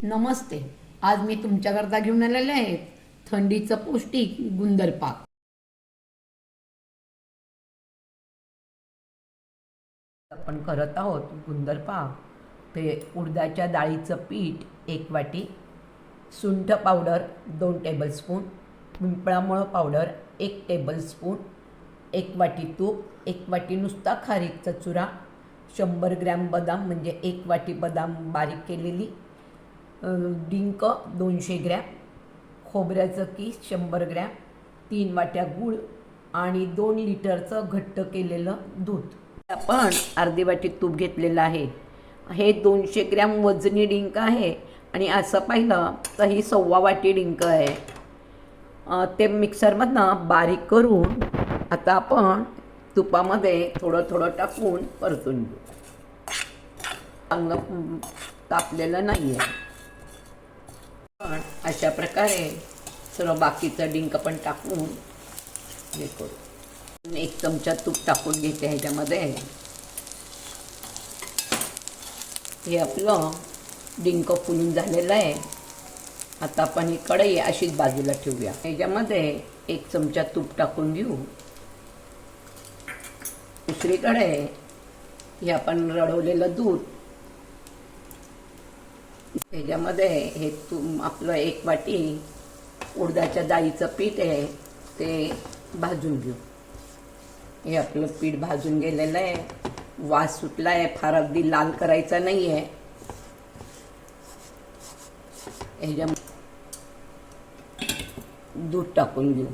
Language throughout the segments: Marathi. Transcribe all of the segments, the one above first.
नमस्ते. आज मी तुमच्याकरता घेऊन आलेले आहे थंडीचं पौष्टिक गुंदर पाक. आपण करत आहोत गुंदर पाक. ते उडदाच्या डाळीचं पीठ 1 वाटी, सुंठ पावडर 2 टेबलस्पून, पिंपळामुळं पावडर 1 टेबलस्पून, 1 वाटी तूप, 1 वाटी नुसता खारीकचा चुरा, 100 ग्रॅम बदाम म्हणजे 1 वाटी बदाम बारीक केलेली, डिंक 200 ग्रॅम, खोबऱ्याचं कीस 100 ग्रॅम, 3 वाट्या गूळ आणि 2 लिटरचं घट्ट केलेलं दूध. आपण अर्धी वाटी तूप घेतलेलं आहे. हे 200 ग्रॅम वजनी डिंक आहे आणि असं पाहिलं तर ही 1.25 वाटी डिंक आहे. ते मिक्सरमधनं बारीक करून आता आपण तुपामध्ये थोडं थोडं टाकून परतून घेऊ. चांगलं तापलेलं नाही आहे. पण अशा प्रकारे सर्व बाकीचं डिंक पण टाकून हे करू. 1 चमचा तूप टाकून घेते ह्याच्यामध्ये. हे आपलं डिंक फुलून झालेलं आहे. आता आपण ही कढई अशीच बाजूला ठेवूया. ह्याच्यामध्ये 1 चमचा तूप टाकून घेऊ. दुसरीकडे हे आपण रडवलेलं दूध, ह्याच्यामध्ये हे आपलं 1 वाटी उडदाच्या डाळीचं पीठ आहे ते भाजून घेऊ. हे आपलं पीठ भाजून गेलेलं आहे. वास सुटला आहे. फार अगदी लाल करायचा नाही आहे. ह्याच्यामध्ये दूध टाकून घेऊ.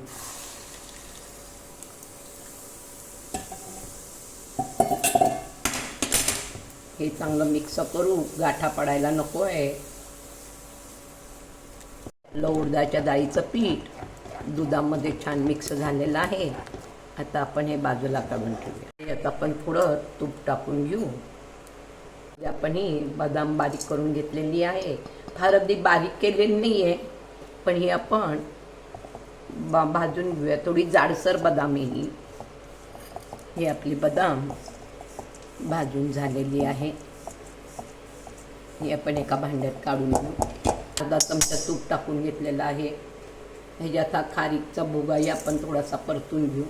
हे चांगलं मिक्स करू. गाठा पडायला नको आहे. उडदाच्या डाळीचं पीठ दुधामध्ये छान मिक्स झालेलं आहे. आता आपण हे बाजूला काढून ठेवूया. आता आपण थोडं तूप टाकून घेऊ. आपण ही बदाम बारीक करून घेतलेली आहे. फार अगदी बारीक केलेली नाही आहे, पण ही आपण भाजून घेऊया. थोडी जाडसर बदाम येईल. ही आपली बदाम भाजून झालेली आहे. ही आपण एका भांड्यात काढून घेऊ. अर्धा चमचा तूप टाकून घेतलेला आहे. ह्याच्यात हा खारीकचा भुगाही आपण थोडासा परतून घेऊ.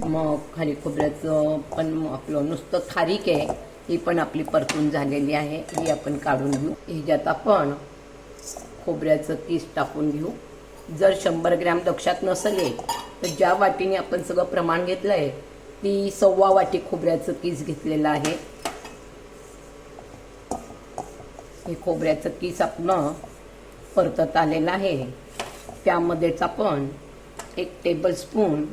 मग खारी खोबऱ्याचं पण आपलं नुसतं खारीक आहे, ही पण आपली परतून झालेली आहे. ही आपण काढून घेऊ. ह्याच्यात आपण खोबऱ्याचं कीस टाकून घेऊ. जर 100 ग्रॅम लक्षात नसेल तर ज्या वाटीने आपण सगळं प्रमाण घेतलं आहे ती 1.25 वाटी खोबऱ्याचं कीस घेतलेलं आहे. हे खोबऱ्याचं कीस आपलं परतत आलेलं आहे. त्यामध्येच आपण 1 टेबलस्पून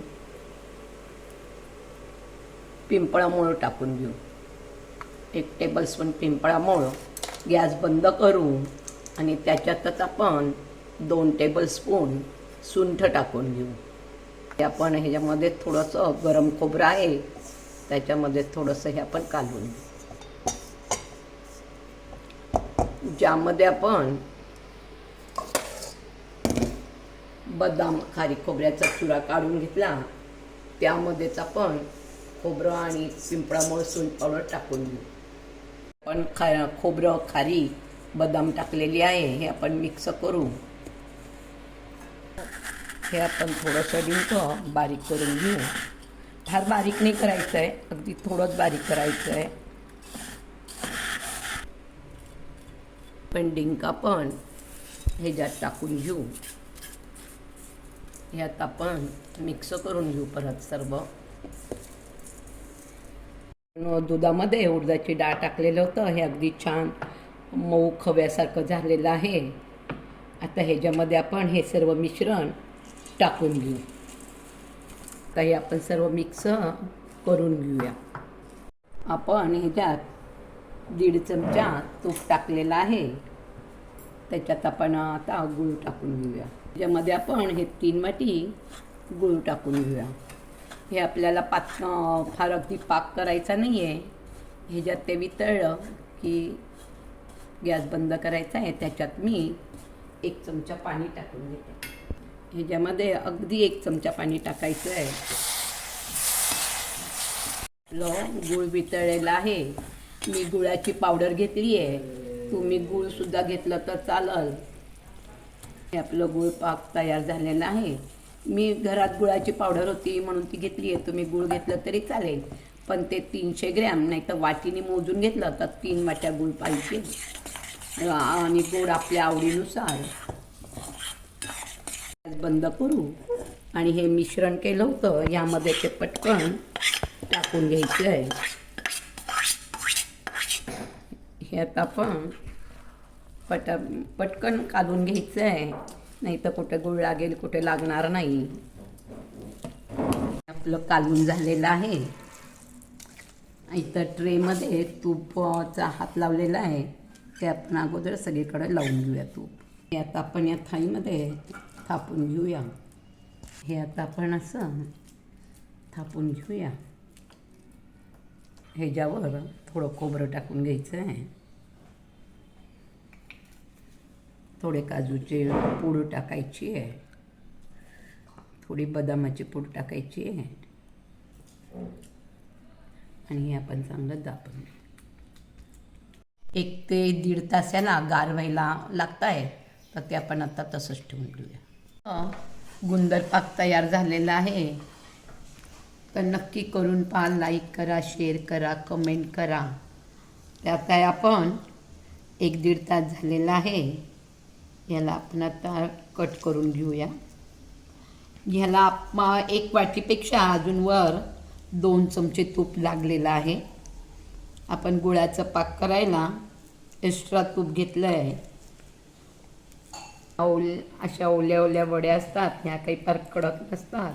पिंपळामुळं टाकून घेऊ. 1 टेबलस्पून पिंपळामुळं. गॅस बंद करू आणि त्याच्यातच आपण 2 टेबलस्पून सुंठ टाकून घेऊ. आपण ह्याच्यामध्ये थोडंसं गरम खोबरं आहे त्याच्यामध्ये थोडंसं हे आपण कालवून घेऊ. ज्यामध्ये आपण बदाम खारीक खोबऱ्याचा चुरा काढून घेतला त्यामध्येच आपण खोबरं आणि पिंपळामुळं सुंठ पावडर टाकून घेऊ. आपण खोबरं खारीक बदाम टाकलेली आहे. हे आपण मिक्स करू. हे आपण थोडंसं डिंक बारीक करून घेऊ. फार बारीक नाही करायचं आहे, अगदी थोडंच बारीक करायचं आहे. पण डिंक आपण ह्याच्यात टाकून घेऊ. ह्यात आपण मिक्स करून घेऊ परत सर्व. दुधामध्ये उडदाची डाळ टाकलेलं होतं. हे अगदी छान मऊ खव्यासारखं झालेलं आहे. आता ह्याच्यामध्ये आपण हे सर्व मिश्रण टाकून घेऊ. काही आपण सर्व मिक्स करून घेऊया. आपण ह्याच्यात 1.5 चमचा तूप टाकलेला आहे. त्याच्यात आपण आता गूळ टाकून घेऊया. त्याच्यामध्ये आपण हे 3 वाटी गूळ टाकून घेऊया. हे आपल्याला फार अगदी पाक करायचा नाही आहे. ह्याच्यात ते वितळलं की गॅस बंद करायचा आहे. त्याच्यात मी 1 चमचा पाणी टाकून घेते. ह्याच्यामध्ये अगदी 1 चमचा पाणी टाकायचं आहे. गूळ वितळलेला आहे. मी गुळाची पावडर घेतली आहे. तुम्ही गूळसुद्धा घेतलं तर चालेल. हे आपलं गूळ पाक तयार झालेला आहे. मी घरात गुळाची पावडर होती म्हणून ती घेतली आहे. तुम्ही गूळ घेतलं तरी चालेल, पण ते 300 ग्रॅम, नाही तर वाटीने मोजून घेतलं तर 3 वाट्या गूळ पाहिजे. आणि गोड आपल्या आवडीनुसार. बंद करू आणि हे मिश्रण केलं होतं यामध्ये ते पटकन टाकून घ्यायचं आहे. हे आता आपण पटकन काढून घ्यायचं आहे, नाही तर कुठे गुळ लागेल, कुठे लागणार नाही. आपलं कालून झालेलं आहे. इथं ट्रेमध्ये तूपचा हात लावलेला आहे, ते आपण अगोदर सगळीकडे लावून घेऊया तूप. हे आता आपण या थाळीमध्ये थापून घेऊया. हे आता आपण असं थापून घेऊया. ह्याच्यावर थोडं खोबरं टाकून घ्यायचं आहे. थोडे काजूचे पूड टाकायची आहे. थोडी बदामाची पूड टाकायची आहे. आणि हे आपण चांगलं दाबून 1 ते 1.5 तासाला गार व्हायला लागत आहे, तर ते आपण आता तसंच ठेवून घेऊया. गुंदर पाक तयार झालेला आहे, तर नक्की करून पहा. लाईक करा, शेअर करा, कमेंट करा. त्यात काय आपण 1-1.5 तास झालेला आहे. याला आपण आता कट करून घेऊया. ह्याला 1 वाटीपेक्षा अजून वर 2 चमचे तूप लागलेलं आहे. आपण गुळाचं पाक करायला एक्स्ट्रा तूप घेतलं आहे. अशा ओल्या ओल्या वड्या असतात, ह्या काही फार कडक नसतात.